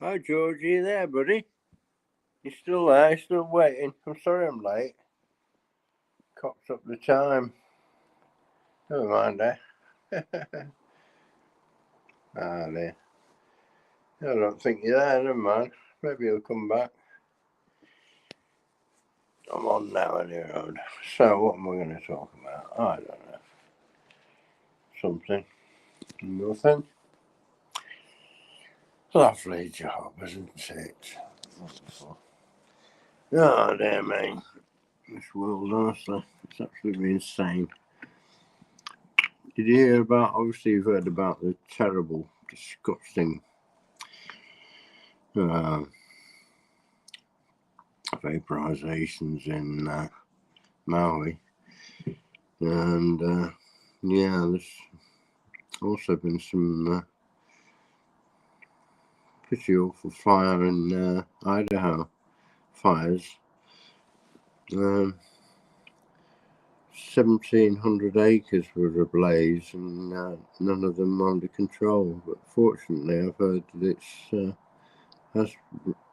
Hi, George. Are you there, buddy? You still there? You still waiting? I'm sorry I'm late. Cocked up the time. Never mind, eh? Ah, dear. I don't think you're there. Never mind. Maybe he'll come back. I'm on now, anyway. So, what am I going to talk about? I don't know. Something. Nothing. Lovely job, isn't it? Wonderful. Oh, dear me. This world, honestly, it's absolutely insane. Did you hear about, obviously you've heard about the terrible, disgusting vaporizations in Maui. And yeah, there's also been some pretty awful fire in Idaho. Fires. 1,700 acres were ablaze and none of them under control. But fortunately, I've heard that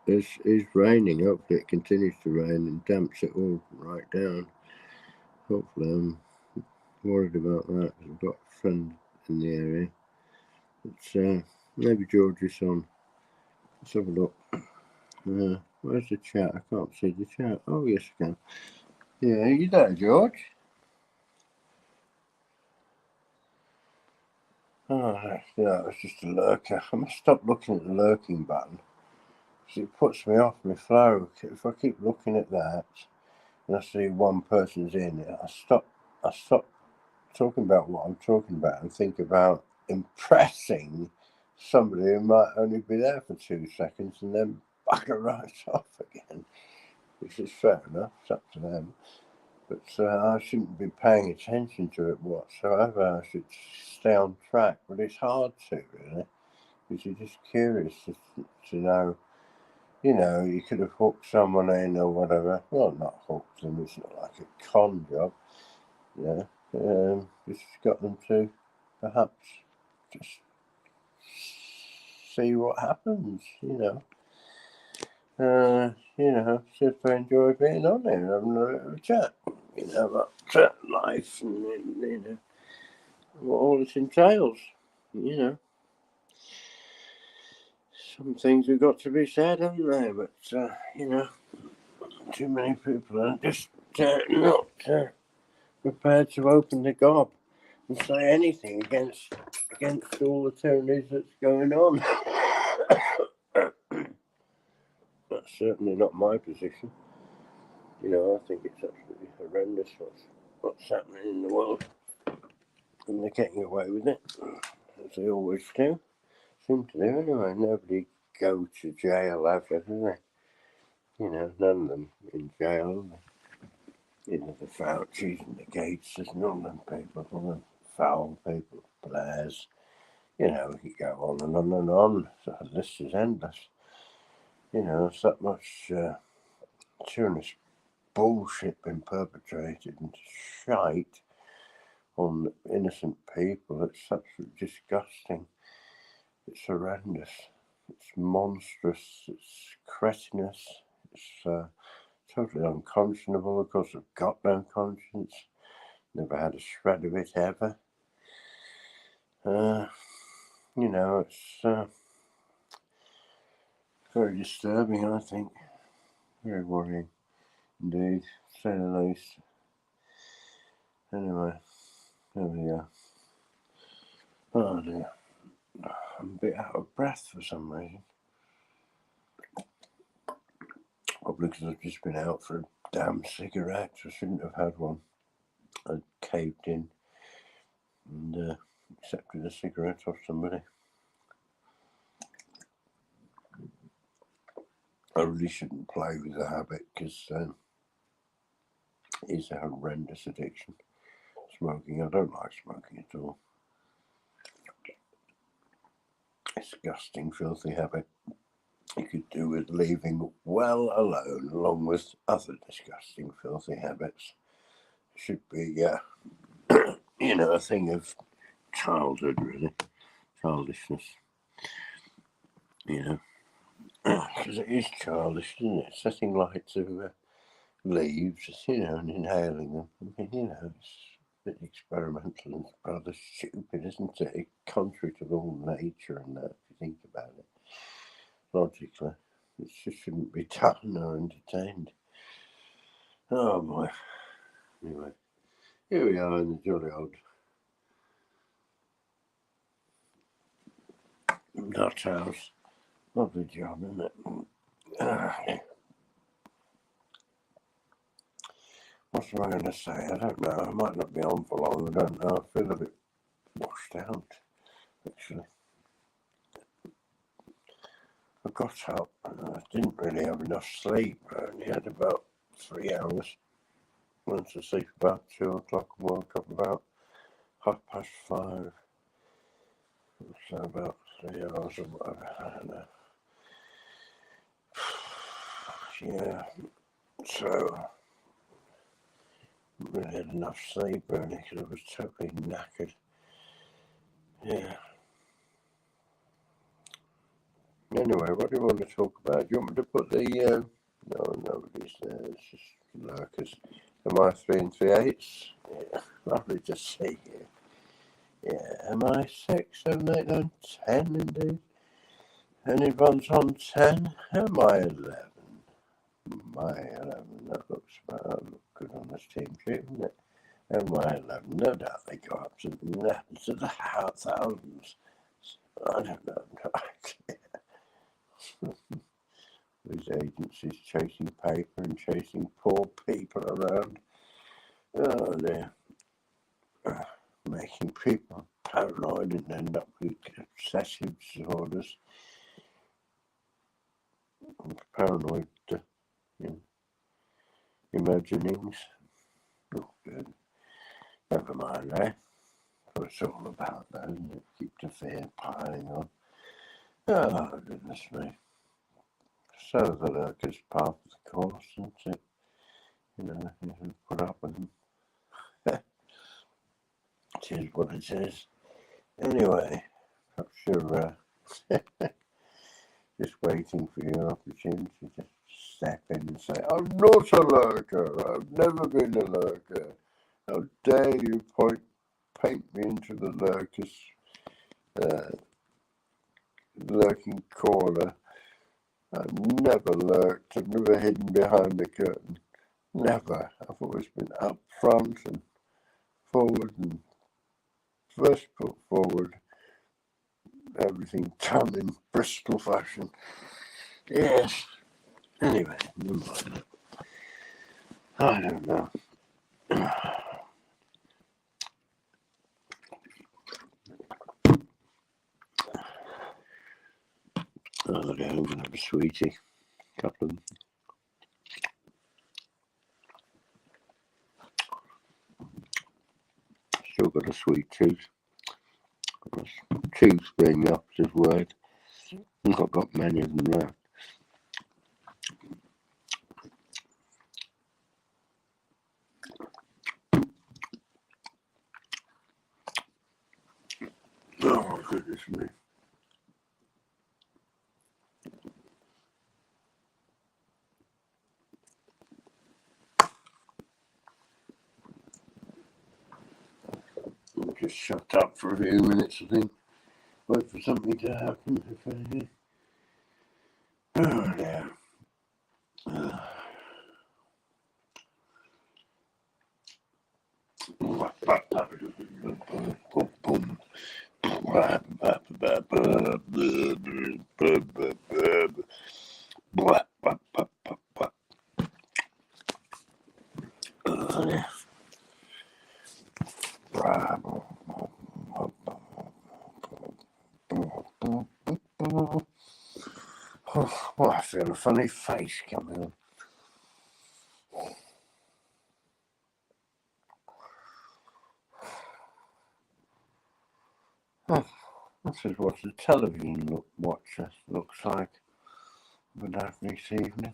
it's raining. Hopefully, it continues to rain and damps it all right down. Hopefully, I'm worried about that because I've got a friend in the area. But maybe George is on. Let's have a look. Where's the chat? I can't see the chat. Oh, yes, I can. Yeah, are you there, George? Oh, yeah, it's just a lurker. I must stop looking at the lurking button because it puts me off my flow. If I keep looking at that and I see one person's in it, I stop talking about what I'm talking about and think about impressing somebody who might only be there for 2 seconds and then bugger right off again, which is fair enough. It's up to them. But I shouldn't be paying attention to it whatsoever. I should stay on track. But it's hard to, really, because you're just curious to know. You know, you could have hooked someone in or whatever. Well, not hooked them. It's not like a con job. Yeah. Just got them to perhaps just see what happens. See if they enjoy being on there and having a little chat. About life and what all this entails. Some things have got to be said, haven't they? But too many people are just not prepared to open the gob and say anything against all the tyrannies that's going on. That's certainly not my position. I think it's absolutely horrendous what's happening in the world, and they're getting away with it, as they always do. Seem to do anyway. Nobody go to jail ever, do they? None of them in jail. The Faucis and the Gateses and all them people, all the foul people, Blairs. We could go on and on and on. So the list is endless. There's that much tyrannous bullshit been perpetrated and shite on innocent people. It's absolutely disgusting. It's horrendous. It's monstrous. It's cretinous. It's totally unconscionable. Of course, I've got no conscience. Never had a shred of it ever. It's very disturbing, I think. Very worrying indeed, to say the least. Anyway, there we go. Oh dear. I'm a bit out of breath for some reason. Probably because I've just been out for a damn cigarette. I shouldn't have had one. I caved in and accepted a cigarette off somebody. I really shouldn't play with the habit because it's a horrendous addiction. Smoking, I don't like smoking at all. Disgusting, filthy habit. You could do with leaving well alone, along with other disgusting, filthy habits. It should be, a thing of childhood, really. Childishness. because it is childish, isn't it? Setting light to leaves, and inhaling them. I mean, it's a bit experimental and rather stupid, isn't it? Contrary to all nature and that, if you think about it. Logically, it just shouldn't be done or entertained. Oh boy. Anyway, here we are in the jolly old Dutch house. Lovely job, isn't it? What am I going to say? I don't know. I might not be on for long. I don't know. I feel a bit washed out, actually. I got up and I didn't really have enough sleep. I only had about 3 hours. Went to sleep about 2 o'clock and woke up about 5:30. So about 3 hours or whatever. I don't know. Yeah. So I really had enough sleep really because I was totally knackered. Yeah. Anyway, what do you want to talk about? Do you want me to put the no, nobody's there. It's just lurkers. Am I 3 and 3/8? Yeah, lovely to see you. Yeah, am I 6, 7, 8, 9, 10 indeed? Anyone's on 10? Am I 11? My 11, that looks good on this team sheet, doesn't it? Am I 11? No doubt they go up to the thousands. I don't know. These agencies chasing paper and chasing poor people around. Oh dear. Making people paranoid and end up with obsessive disorders. Paranoid imaginings. Oh, good. Never mind, eh? What it's all about, though, isn't it? Keep the fear piling on. Oh, goodness me. So the lurker's part of the course, isn't it? You put up with them. It is what it is. Anyway, perhaps you're just waiting for your opportunity to step in and say, I'm not a lurker. I've never been a lurker. How dare you paint me into the lurker's lurking corner. I've never lurked. I've never hidden behind the curtain. Never. I've always been up front and forward and first put forward. Everything done in Bristol fashion. Yes. Anyway, never mind. I don't know. Oh, okay, I'm going to have a sweetie. Couple of them. Still got a sweet tooth. Tooth being the operative word. I've not got many of them left. Oh, goodness me. I'll just shut up for a few minutes, I think. Wait for something to happen, if anything. Oh, dear. Oh, I feel a funny face coming on. Oh, this is what the television watcher looks like without this evening.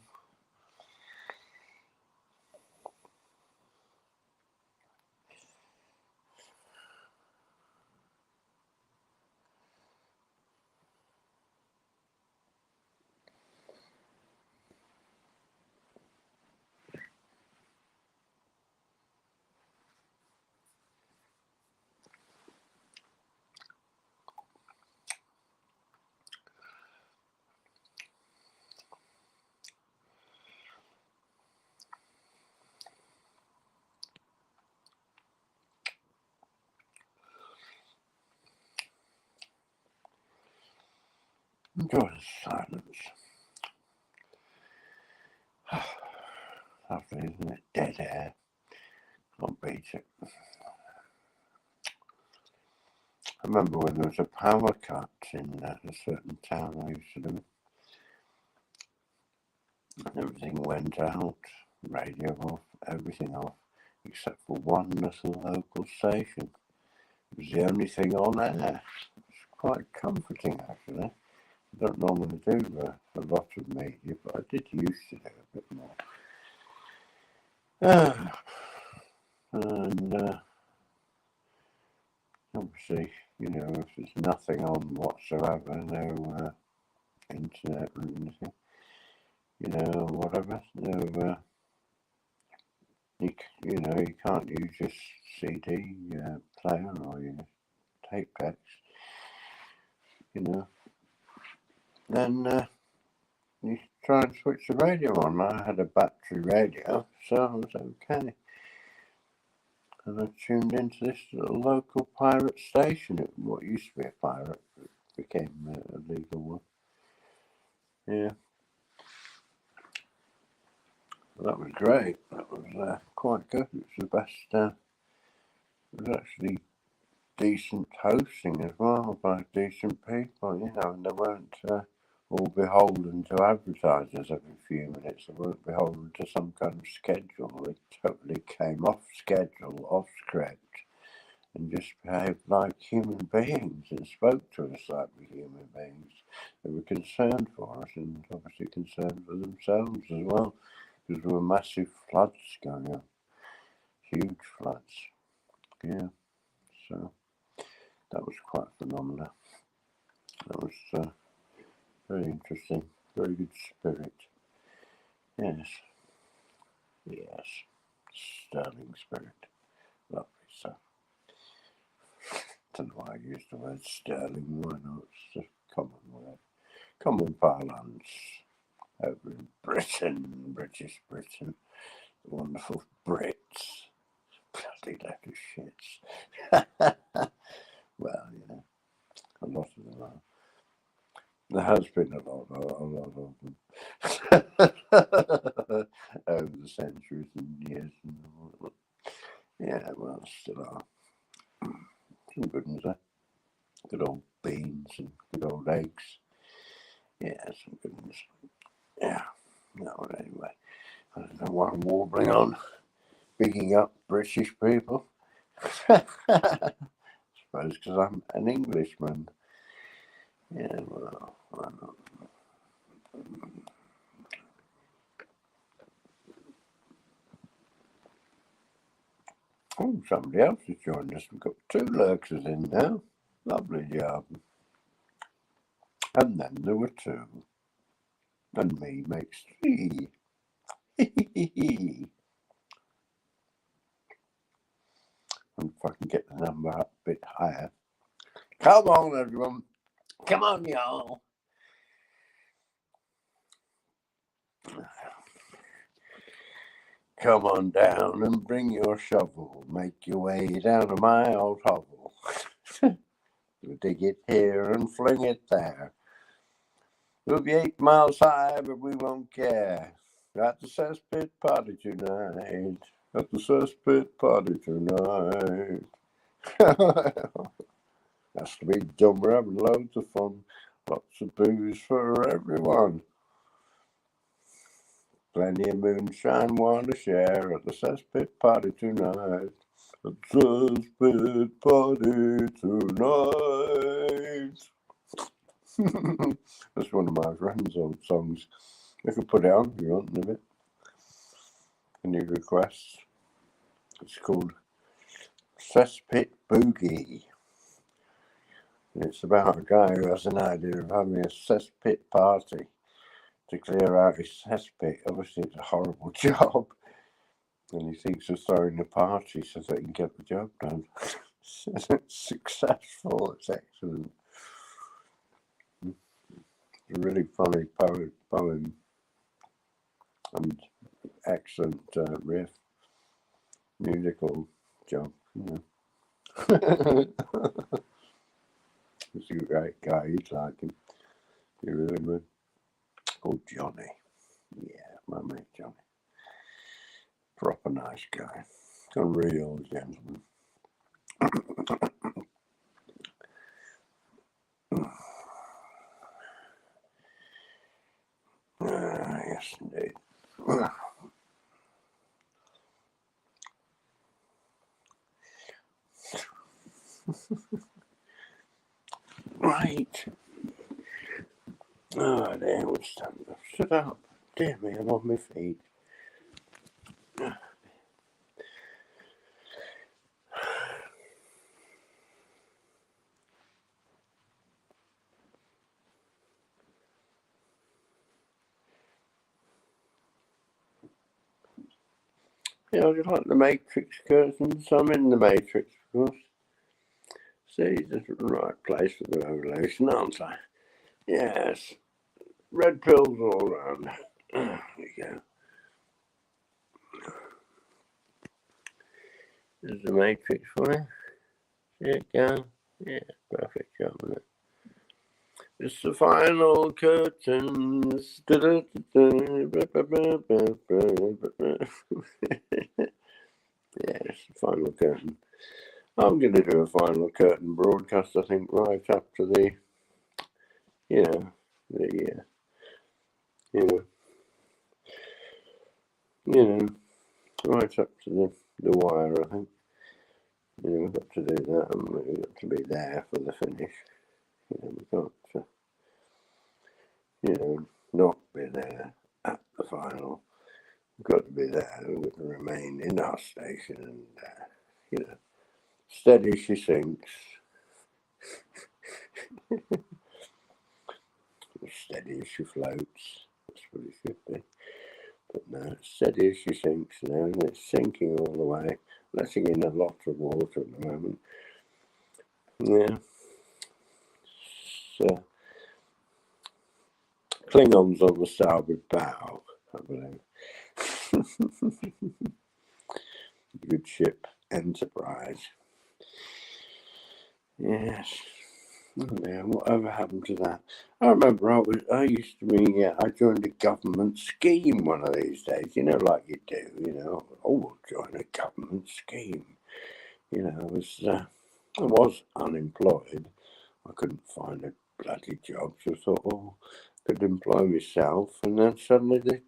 Enjoy the silence. Lovely, isn't it? Dead air. Can't beat it. I remember when there was a power cut in a certain town I used to live in. And everything went out, radio off, everything off, except for one little local station. It was the only thing on air. It's quite comforting, actually. I don't normally do a lot of media, but I did used to do a bit more. And obviously, you know, if there's nothing on whatsoever, no internet or anything, you know, whatever, no, you know, you can't use your CD player or your tape decks, you know, then you try and switch the radio on. I had a battery radio, so I was okay. And I tuned into this little local pirate station. What used to be a pirate became a legal one. Yeah. Well, that was great. That was quite good. It was the best. It was actually decent hosting as well by decent people, you know, and they weren't all beholden to advertisers every few minutes. They weren't beholden to some kind of schedule. They totally came off schedule, off script, and just behaved like human beings and spoke to us like human beings. They were concerned for us and obviously concerned for themselves as well, because there were massive floods going on, huge floods. Yeah, so that was quite phenomenal. That was very interesting, very good spirit. Yes, yes, sterling spirit, lovely stuff. Don't know why I used the word sterling. Why not? It's a common word, common parlance over in Britain, British Britain, the wonderful Brits, bloody load of shits. Well, yeah, a lot of them are. There has been a lot of them over the centuries and years. And yeah, well, still are. Some good ones there. Good old beans and good old eggs. Yeah, some good ones. Yeah, no, anyway. I don't know what I'm warbling on. Bigging up British people. I suppose because I'm an Englishman. Yeah, well, I don't know. Oh, somebody else has joined us. We've got 2 lurkers in now. Lovely job. And then there were 2. And me makes 3. And if I can get the number up a bit higher. Come on, everyone. Come on, y'all. Come on down and bring your shovel. Make your way down to my old hovel. We'll dig it here and fling it there. We'll be 8 miles high, but we won't care. At the cesspit party tonight. At the cesspit party tonight. Has to be done. We're having loads of fun. Lots of booze for everyone. Plenty of moonshine, want to share at the cesspit party tonight. At the cesspit party tonight. That's one of my friend's old songs. I can put it on if you want in a bit. Any requests? It's called Cesspit Boogie. And it's about a guy who has an idea of having a cesspit party to clear out his cesspit. Obviously, it's a horrible job. And he thinks of throwing a party so that he can get the job done. It's successful. It's excellent. It's a really funny poem and excellent riff. Musical job. You know. He's a great guy. You'd like him. You remember him? Oh, Johnny. Yeah, my mate Johnny. Proper nice guy. A real gentleman. Yes, indeed. Right. Oh, there we stand up. Shut up. Dear me, I'm on my feet. Yeah, I just like the Matrix curtains. I'm in the Matrix, of course. See, this is the right place for the revelation, aren't I? Yes. Red pills all around. There you go. There's the Matrix for you. There you go. Yeah, perfect job, isn't it? It's the final curtains. Yes, the final curtain. I'm going to do a final curtain broadcast, I think, right up to the, right up to the wire, I think. We've got to do that, and we've got to be there for the finish. We can't, not be there at the final. We've got to be there. We've got to remain in our station, and steady she sinks. Steady as she floats. That's what it should be. But no, steady as she sinks now, and it's sinking all the way, letting in a lot of water at the moment. Yeah. So, Klingons on the starboard bow, I believe. Good ship, Enterprise. Yes. Yeah, whatever happened to that? I remember I used to be, I joined a government scheme one of these days, like you do, we'll join a government scheme. I was unemployed. I couldn't find a bloody job, so I thought, I could employ myself, and then suddenly the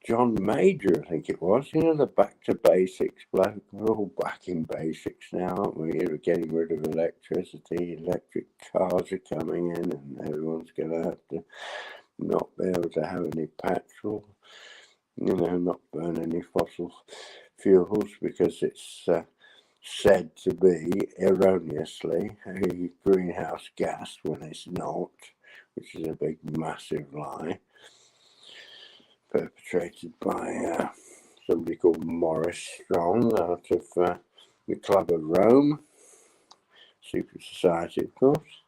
John Major, I think it was, the back to basics bloke. We're all back in basics now, aren't we? We're getting rid of electricity, electric cars are coming in, and everyone's going to have to not be able to have any petrol, not burn any fossil fuels, because it's said to be erroneously a greenhouse gas when it's not, which is a big, massive lie. Perpetrated by somebody called Morris Strong out of the Club of Rome, secret society, of course.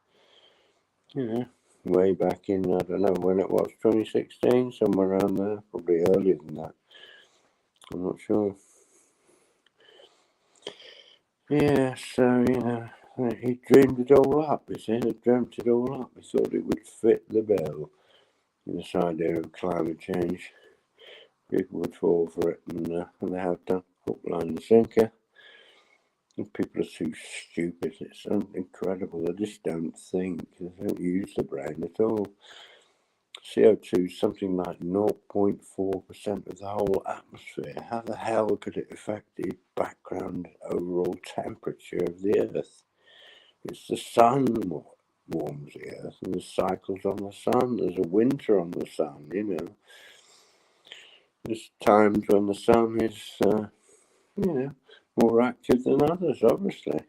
Way back in, I don't know when it was, 2016, somewhere around there, probably earlier than that. I'm not sure. Yeah, so, he dreamed it all up, he said. He dreamt it all up. He thought it would fit the bill. This idea of climate change. People would fall for it, and they have done. Hook, line, and sinker. And people are too stupid. It's incredible. They just don't think. They don't use the brain at all. CO2 is something like 0.4% of the whole atmosphere. How the hell could it affect the background overall temperature of the Earth? It's the sun what warms the Earth, and the cycles on the sun. There's a winter on the sun, There's times when the sun is, more active than others, obviously.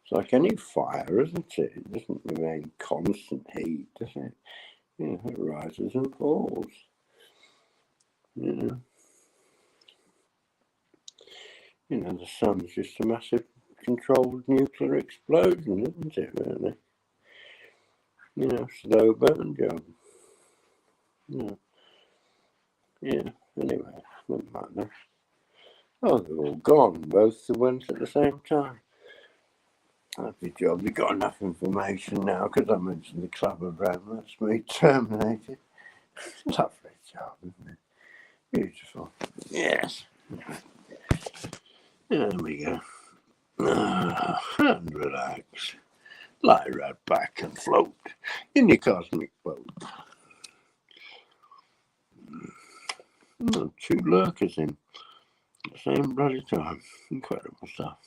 It's like any fire, isn't it? It doesn't remain constant heat, does it? It rises and falls. The sun's just a massive controlled nuclear explosion, isn't it, really? Slow burn job. Anyway, doesn't matter. Oh, they're all gone. Both went at the same time. Happy job. You've got enough information now because I mentioned the Club of Rome. That's me terminated. Lovely job, isn't it? Beautiful. Yes. There we go. And relax. Lie right back and float in your cosmic boat. Two lurkers in the same bloody time. Incredible stuff.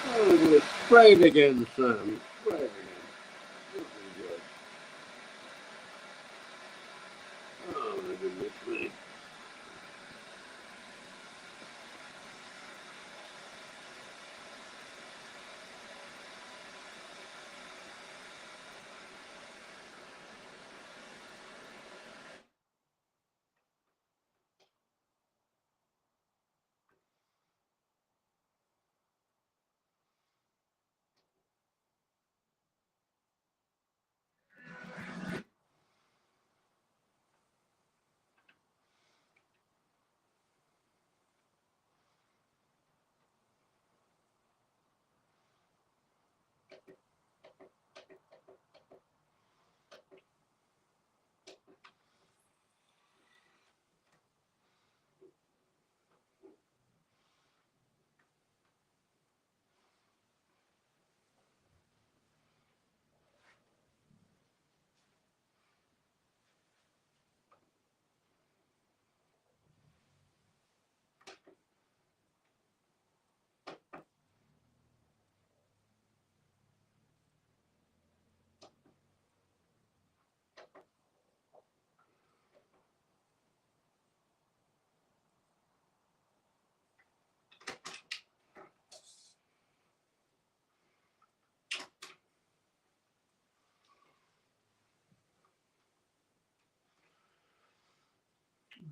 Oh, we're sprayed again, Sam. Sprayed again. Looking good. Oh, my goodness me.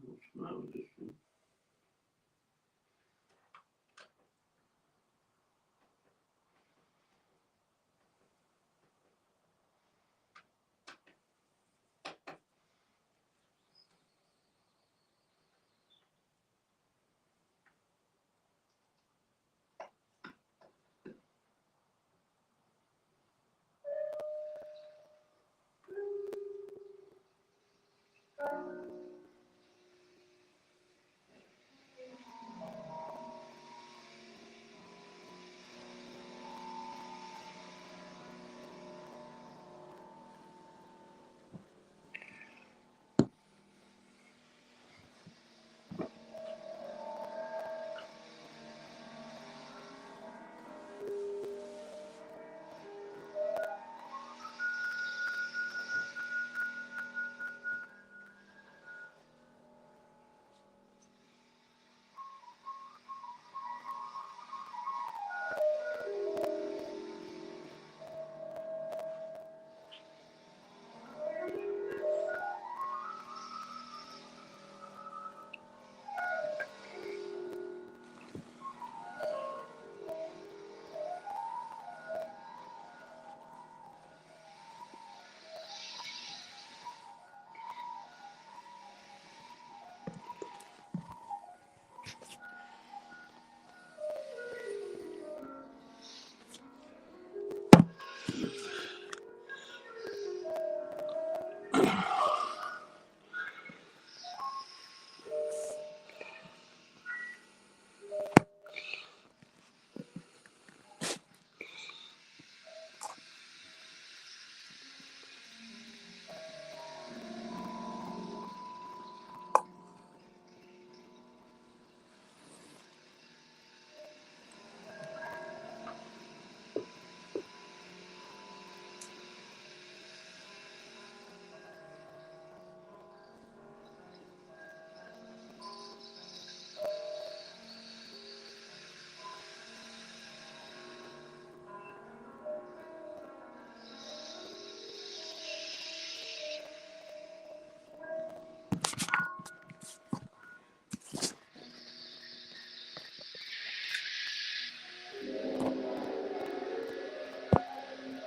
What's the matter with this